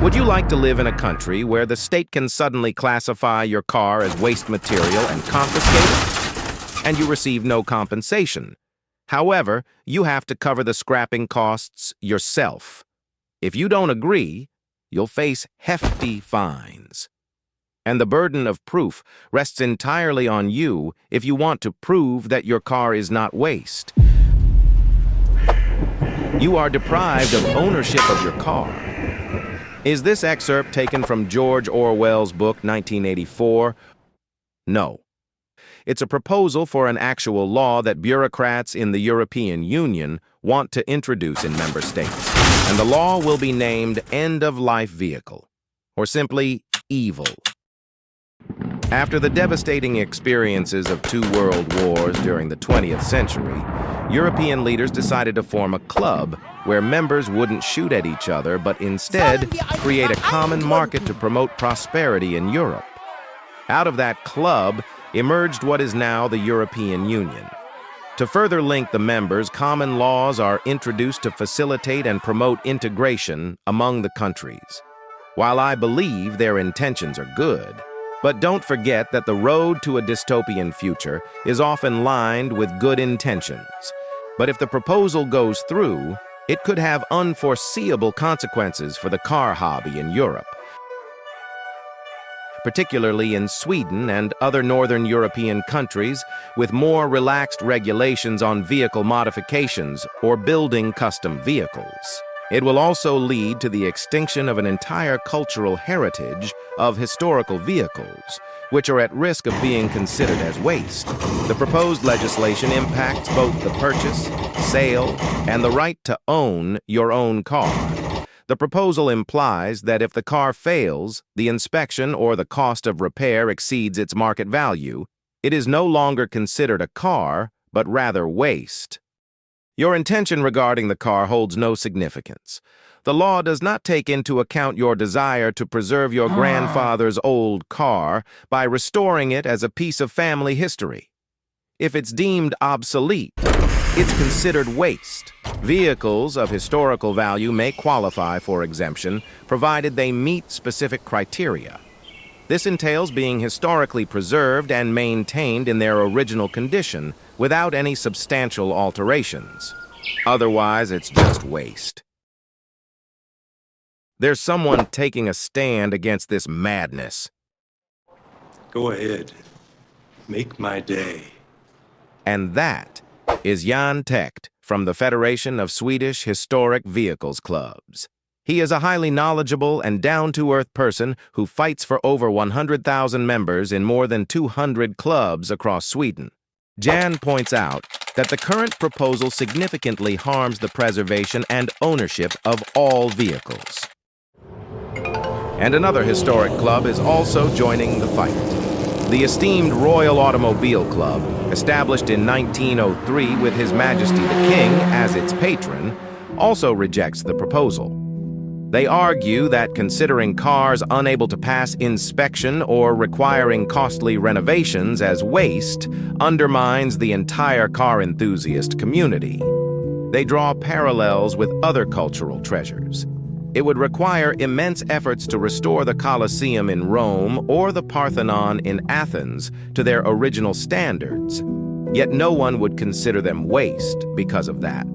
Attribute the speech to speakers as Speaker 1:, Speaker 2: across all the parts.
Speaker 1: Would you like to live in a country where the state can suddenly classify your car as waste material and confiscate it, and you receive no compensation? However, you have to cover the scrapping costs yourself. If you don't agree, you'll face hefty fines. And the burden of proof rests entirely on you if you want to prove that your car is not waste. You are deprived of ownership of your car. Is this excerpt taken from George Orwell's book 1984? No. It's a proposal for an actual law that bureaucrats in the European Union want to introduce in member states. And the law will be named End-of-Life Vehicle, or simply evil. After the devastating experiences of 2 world wars during the 20th century, European leaders decided to form a club where members wouldn't shoot at each other, but instead create a common market to promote prosperity in Europe. Out of that club emerged what is now the European Union. To further link the members, common laws are introduced to facilitate and promote integration among the countries. While I believe their intentions are good, but don't forget that the road to a dystopian future is often lined with good intentions. But if the proposal goes through, it could have unforeseeable consequences for the car hobby in Europe, particularly in Sweden and other northern European countries with more relaxed regulations on vehicle modifications or building custom vehicles. It will also lead to the extinction of an entire cultural heritage of historical vehicles, which are at risk of being considered as waste. The proposed legislation impacts both the purchase, sale, and the right to own your own car. The proposal implies that if the car fails, the inspection or the cost of repair exceeds its market value, it is no longer considered a car, but rather waste. Your intention regarding the car holds no significance. The law does not take into account your desire to preserve your grandfather's old car by restoring it as a piece of family history. If it's deemed obsolete, it's considered waste. Vehicles of historical value may qualify for exemption, provided they meet specific criteria. This entails being historically preserved and maintained in their original condition without any substantial alterations. Otherwise, it's just waste. There's someone taking a stand against this madness.
Speaker 2: Go ahead. Make my day.
Speaker 1: And that is Jan Techt from the Federation of Swedish Historic Vehicles Clubs. He is a highly knowledgeable and down-to-earth person who fights for over 100,000 members in more than 200 clubs across Sweden. Jan points out that the current proposal significantly harms the preservation and ownership of all vehicles. And another historic club is also joining the fight. The esteemed Royal Automobile Club, established in 1903 with His Majesty the King as its patron, also rejects the proposal. They argue that considering cars unable to pass inspection or requiring costly renovations as waste undermines the entire car enthusiast community. They draw parallels with other cultural treasures. It would require immense efforts to restore the Colosseum in Rome or the Parthenon in Athens to their original standards, yet no one would consider them waste because of that.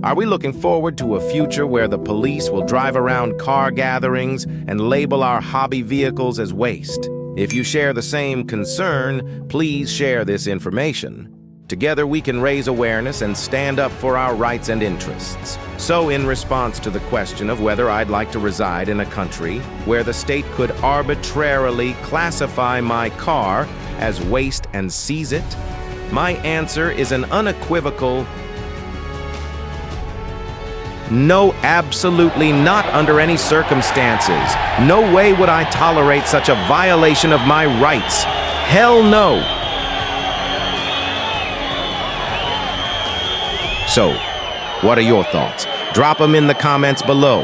Speaker 1: Are we looking forward to a future where the police will drive around car gatherings and label our hobby vehicles as waste? If you share the same concern, please share this information. Together we can raise awareness and stand up for our rights and interests. So in response to the question of whether I'd like to reside in a country where the state could arbitrarily classify my car as waste and seize it, my answer is an unequivocal no, absolutely not under any circumstances. No way would I tolerate such a violation of my rights. Hell no. So, what are your thoughts? Drop them in the comments below.